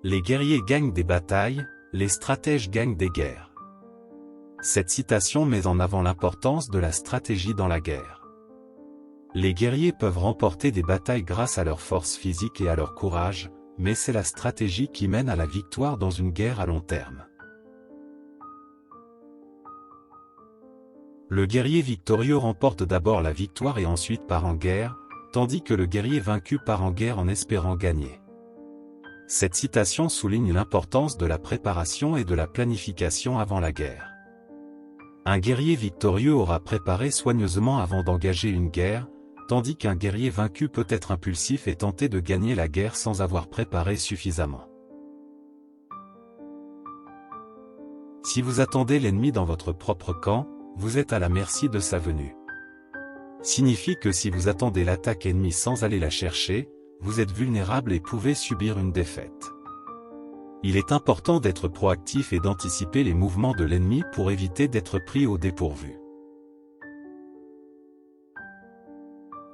Les guerriers gagnent des batailles, les stratèges gagnent des guerres. Cette citation met en avant l'importance de la stratégie dans la guerre. Les guerriers peuvent remporter des batailles grâce à leur force physique et à leur courage, mais c'est la stratégie qui mène à la victoire dans une guerre à long terme. Le guerrier victorieux remporte d'abord la victoire et ensuite part en guerre, tandis que le guerrier vaincu part en guerre en espérant gagner. Cette citation souligne l'importance de la préparation et de la planification avant la guerre. Un guerrier victorieux aura préparé soigneusement avant d'engager une guerre, tandis qu'un guerrier vaincu peut être impulsif et tenter de gagner la guerre sans avoir préparé suffisamment. Si vous attendez l'ennemi dans votre propre camp, vous êtes à la merci de sa venue. Signifie que si vous attendez l'attaque ennemie sans aller la chercher, vous êtes vulnérable et pouvez subir une défaite. Il est important d'être proactif et d'anticiper les mouvements de l'ennemi pour éviter d'être pris au dépourvu.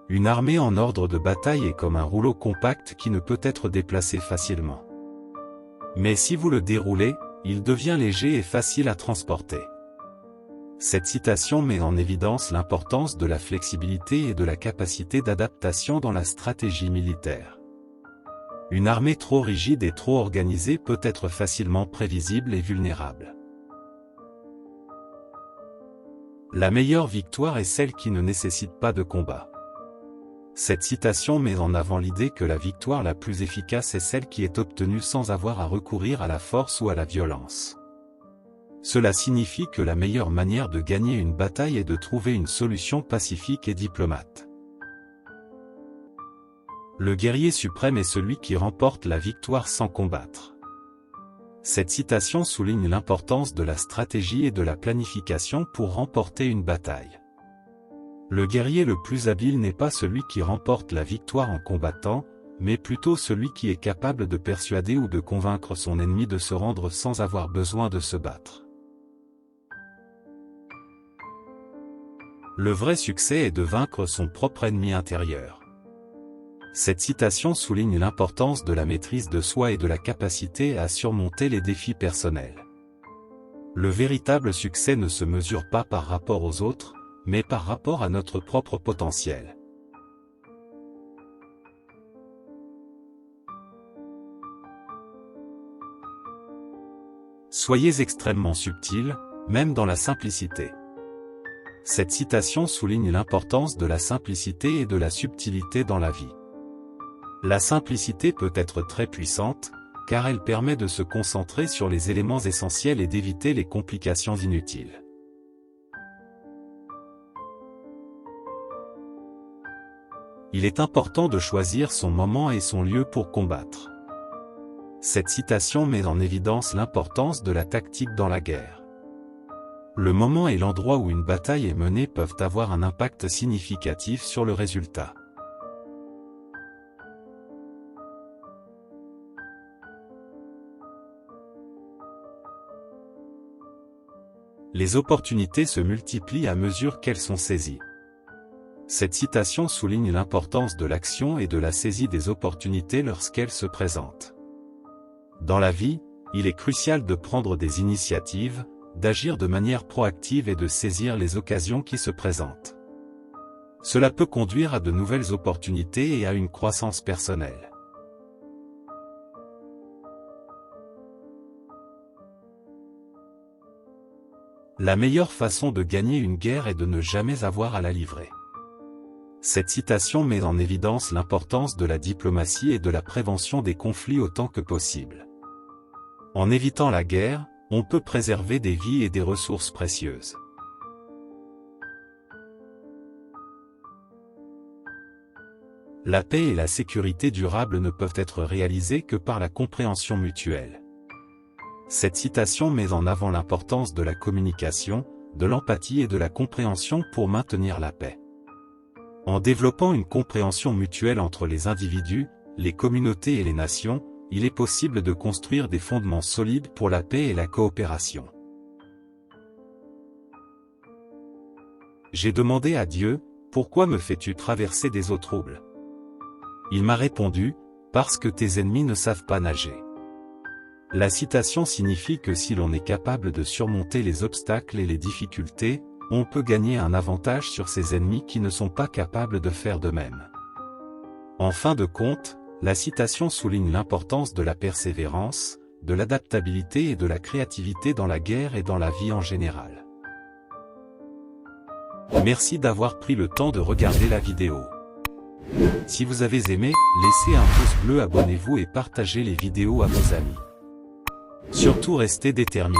Une armée en ordre de bataille est comme un rouleau compact qui ne peut être déplacé facilement. Mais si vous le déroulez, il devient léger et facile à transporter. Cette citation met en évidence l'importance de la flexibilité et de la capacité d'adaptation dans la stratégie militaire. Une armée trop rigide et trop organisée peut être facilement prévisible et vulnérable. La meilleure victoire est celle qui ne nécessite pas de combat. Cette citation met en avant l'idée que la victoire la plus efficace est celle qui est obtenue sans avoir à recourir à la force ou à la violence. Cela signifie que la meilleure manière de gagner une bataille est de trouver une solution pacifique et diplomate. Le guerrier suprême est celui qui remporte la victoire sans combattre. Cette citation souligne l'importance de la stratégie et de la planification pour remporter une bataille. Le guerrier le plus habile n'est pas celui qui remporte la victoire en combattant, mais plutôt celui qui est capable de persuader ou de convaincre son ennemi de se rendre sans avoir besoin de se battre. Le vrai succès est de vaincre son propre ennemi intérieur. Cette citation souligne l'importance de la maîtrise de soi et de la capacité à surmonter les défis personnels. Le véritable succès ne se mesure pas par rapport aux autres, mais par rapport à notre propre potentiel. Soyez extrêmement subtil, même dans la simplicité. Cette citation souligne l'importance de la simplicité et de la subtilité dans la vie. La simplicité peut être très puissante, car elle permet de se concentrer sur les éléments essentiels et d'éviter les complications inutiles. Il est important de choisir son moment et son lieu pour combattre. Cette citation met en évidence l'importance de la tactique dans la guerre. Le moment et l'endroit où une bataille est menée peuvent avoir un impact significatif sur le résultat. Les opportunités se multiplient à mesure qu'elles sont saisies. Cette citation souligne l'importance de l'action et de la saisie des opportunités lorsqu'elles se présentent. Dans la vie, il est crucial de prendre des initiatives, d'agir de manière proactive et de saisir les occasions qui se présentent. Cela peut conduire à de nouvelles opportunités et à une croissance personnelle. La meilleure façon de gagner une guerre est de ne jamais avoir à la livrer. Cette citation met en évidence l'importance de la diplomatie et de la prévention des conflits autant que possible. En évitant la guerre, on peut préserver des vies et des ressources précieuses. La paix et la sécurité durable ne peuvent être réalisées que par la compréhension mutuelle. Cette citation met en avant l'importance de la communication, de l'empathie et de la compréhension pour maintenir la paix. En développant une compréhension mutuelle entre les individus, les communautés et les nations, il est possible de construire des fondements solides pour la paix et la coopération. J'ai demandé à Dieu, « Pourquoi me fais-tu traverser des eaux troubles ?» Il m'a répondu, « Parce que tes ennemis ne savent pas nager. » La citation signifie que si l'on est capable de surmonter les obstacles et les difficultés, on peut gagner un avantage sur ses ennemis qui ne sont pas capables de faire de même. En fin de compte, la citation souligne l'importance de la persévérance, de l'adaptabilité et de la créativité dans la guerre et dans la vie en général. Merci d'avoir pris le temps de regarder la vidéo. Si vous avez aimé, laissez un pouce bleu, abonnez-vous et partagez les vidéos à vos amis. Surtout restez déterminés.